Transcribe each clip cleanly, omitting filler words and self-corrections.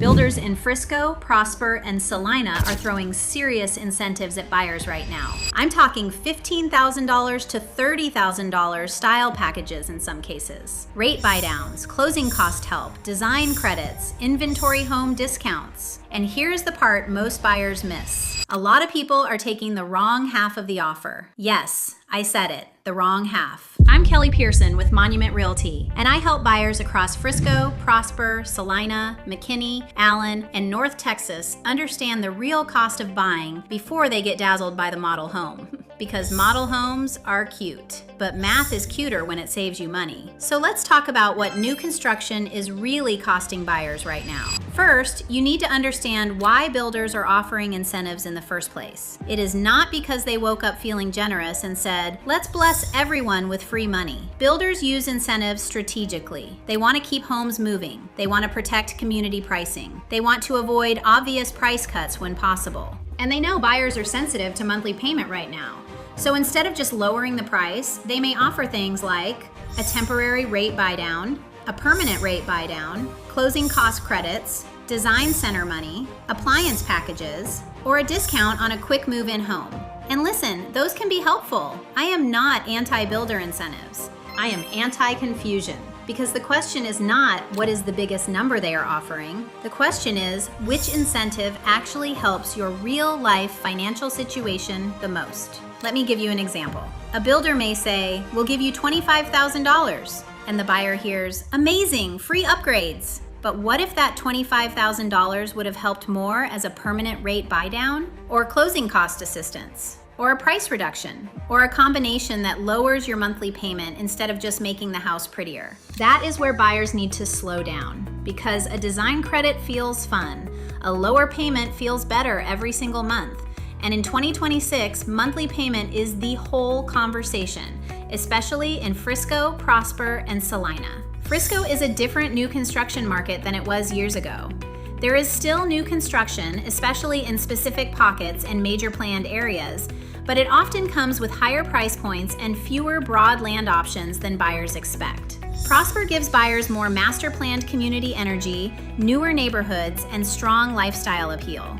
Builders in Frisco, Prosper, and Celina are throwing serious incentives at buyers right now. I'm talking $15,000 to $30,000 style packages in some cases. Rate buydowns, closing cost help, design credits, inventory home discounts. And here's the part most buyers miss. A lot of people are taking the wrong half of the offer. Yes, I said it, the wrong half. I'm Kelly Pearson with Monument Realty, and I help buyers across Frisco, Prosper, Celina, McKinney, Allen, and North Texas understand the real cost of buying before they get dazzled by the model home. Because model homes are cute, but math is cuter when it saves you money. So let's talk about what new construction is really costing buyers right now. First, you need to understand why builders are offering incentives in the first place. It is not because they woke up feeling generous and said, let's bless everyone with free money. Builders use incentives strategically. They want to keep homes moving. They want to protect community pricing. They want to avoid obvious price cuts when possible. And they know buyers are sensitive to monthly payment right now. So instead of just lowering the price, they may offer things like a temporary rate buydown, a permanent rate buydown, closing cost credits, design center money, appliance packages, or a discount on a quick move-in home. And listen, those can be helpful. I am not anti-builder incentives. I am anti-confusion. Because the question is not what is the biggest number they are offering. The question is which incentive actually helps your real life financial situation the most. Let me give you an example. A builder may say, we'll give you $25,000. And the buyer hears, amazing, free upgrades. But what if that $25,000 would have helped more as a permanent rate buydown or closing cost assistance? Or a price reduction, or a combination that lowers your monthly payment instead of just making the house prettier. That is where buyers need to slow down, because a design credit feels fun, a lower payment feels better every single month, and in 2026, monthly payment is the whole conversation, especially in Frisco, Prosper, and Celina. Frisco is a different new construction market than it was years ago. There is still new construction, especially in specific pockets and major planned areas, but it often comes with higher price points and fewer broad land options than buyers expect. Prosper gives buyers more master-planned community energy, newer neighborhoods, and strong lifestyle appeal.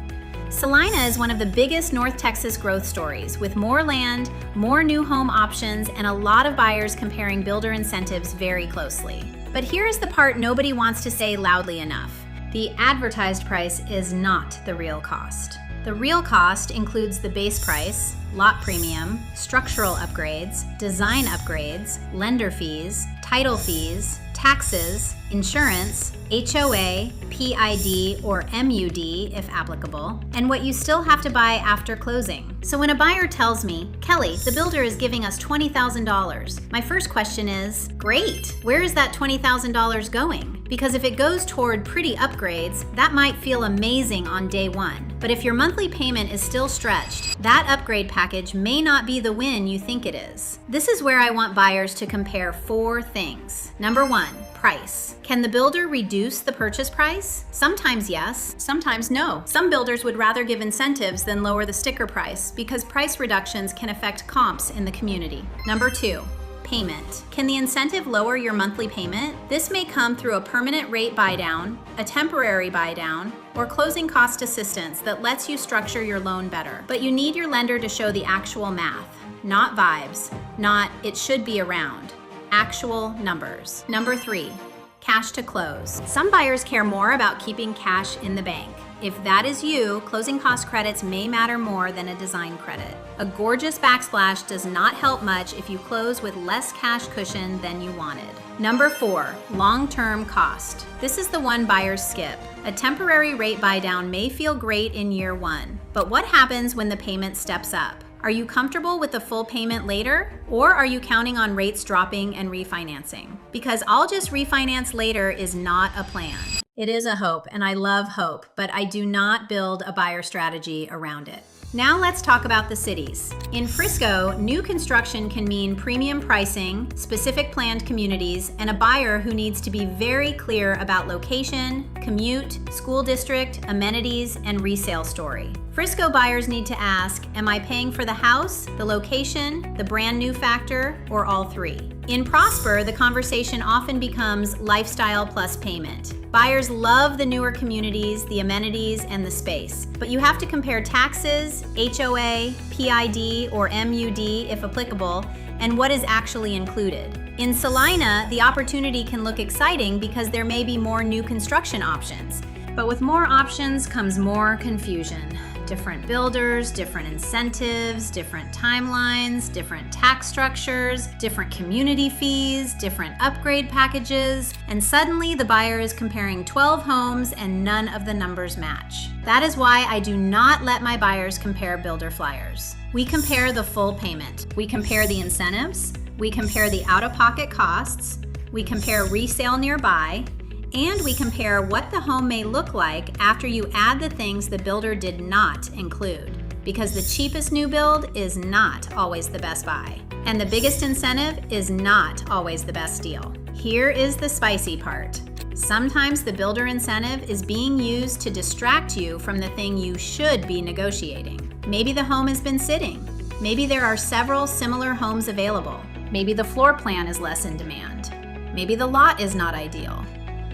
Celina is one of the biggest North Texas growth stories, with more land, more new home options, and a lot of buyers comparing builder incentives very closely. But here's the part nobody wants to say loudly enough. The advertised price is not the real cost. The real cost includes the base price, lot premium, structural upgrades, design upgrades, lender fees, title fees, taxes, insurance, HOA, PID, or MUD if applicable, and what you still have to buy after closing. So when a buyer tells me, Kelly, the builder is giving us $20,000, my first question is, great, where is that $20,000 going? Because if it goes toward pretty upgrades, that might feel amazing on day one. But if your monthly payment is still stretched, that upgrade package may not be the win you think it is. This is where I want buyers to compare 4 things. Number 1, price. Can the builder reduce the purchase price? Sometimes yes, sometimes no. Some builders would rather give incentives than lower the sticker price because price reductions can affect comps in the community. Number 2, payment. Can the incentive lower your monthly payment? This may come through a permanent rate buydown, a temporary buydown, or closing cost assistance that lets you structure your loan better. But you need your lender to show the actual math, not vibes, not it should be around. Actual numbers. Number 3, cash to close. Some buyers care more about keeping cash in the bank. If that is you, closing cost credits may matter more than a design credit. A gorgeous backsplash does not help much if you close with less cash cushion than you wanted. Number 4, long-term cost. This is the one buyers skip. A temporary rate buydown may feel great in year 1, but what happens when the payment steps up? Are you comfortable with the full payment later? Or are you counting on rates dropping and refinancing? Because I'll just refinance later is not a plan. It is a hope, and I love hope, but I do not build a buyer strategy around it. Now let's talk about the cities. In Frisco, new construction can mean premium pricing, specific planned communities, and a buyer who needs to be very clear about location, commute, school district, amenities, and resale story. Frisco buyers need to ask, am I paying for the house, the location, the brand new factor, or all 3? In Prosper, the conversation often becomes lifestyle plus payment. Buyers love the newer communities, the amenities, and the space. But you have to compare taxes, HOA, PID, or MUD if applicable, and what is actually included. In Celina, the opportunity can look exciting because there may be more new construction options. But with more options comes more confusion. Different builders, different incentives, different timelines, different tax structures, different community fees, different upgrade packages, and suddenly the buyer is comparing 12 homes and none of the numbers match. That is why I do not let my buyers compare builder flyers. We compare the full payment. We compare the incentives. We compare the out-of-pocket costs. We compare resale nearby. And we compare what the home may look like after you add the things the builder did not include. Because the cheapest new build is not always the best buy. And the biggest incentive is not always the best deal. Here is the spicy part. Sometimes the builder incentive is being used to distract you from the thing you should be negotiating. Maybe the home has been sitting. Maybe there are several similar homes available. Maybe the floor plan is less in demand. Maybe the lot is not ideal.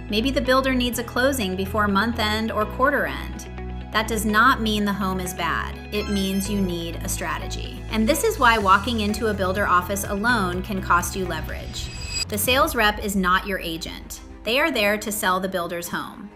Maybe the builder needs a closing before month end or quarter end. That does not mean the home is bad. It means you need a strategy. And this is why walking into a builder office alone can cost you leverage. The sales rep is not your agent. They are there to sell the builder's home.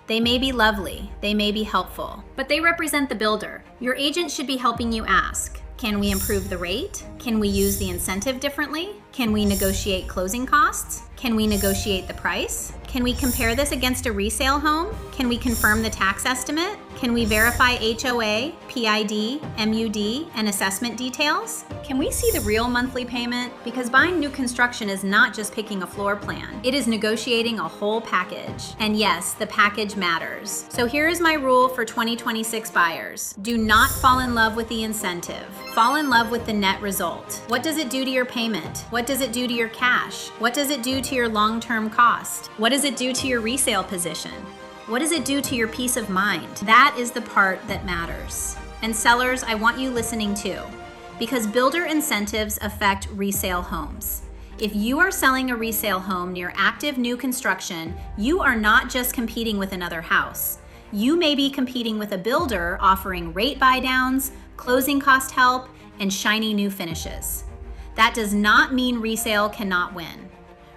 They may be lovely, they may be helpful, but they represent the builder. Your agent should be helping you ask, can we improve the rate? Can we use the incentive differently? Can we negotiate closing costs? Can we negotiate the price? Can we compare this against a resale home? Can we confirm the tax estimate? Can we verify HOA, PID, MUD, and assessment details? Can we see the real monthly payment? Because buying new construction is not just picking a floor plan. It is negotiating a whole package. And yes, the package matters. So here is my rule for 2026 buyers. Do not fall in love with the incentive. Fall in love with the net result. What does it do to your payment? What does it do to your cash? What does it do to your long-term cost? What does it do to your resale position? What does it do to your peace of mind? That is the part that matters. And sellers, I want you listening too, because builder incentives affect resale homes. If you are selling a resale home near active new construction, you are not just competing with another house. You may be competing with a builder offering rate buydowns, closing cost help, and shiny new finishes. That does not mean resale cannot win.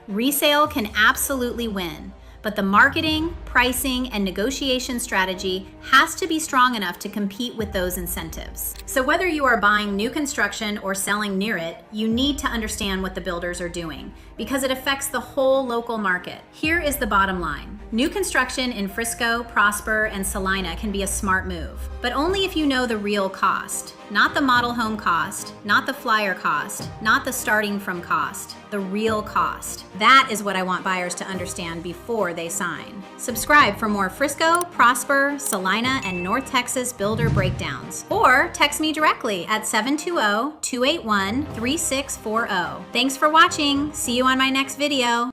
Resale can absolutely win, but the marketing, pricing, and negotiation strategy has to be strong enough to compete with those incentives. So whether you are buying new construction or selling near it, you need to understand what the builders are doing because it affects the whole local market. Here is the bottom line. New construction in Frisco, Prosper, and Celina can be a smart move, but only if you know the real cost. Not the model home cost, not the flyer cost, not the starting from cost, the real cost. That is what I want buyers to understand before they sign. Subscribe for more Frisco, Prosper, Celina, and North Texas builder breakdowns. Or text me directly at 720-281-3640. Thanks for watching. See you on my next video.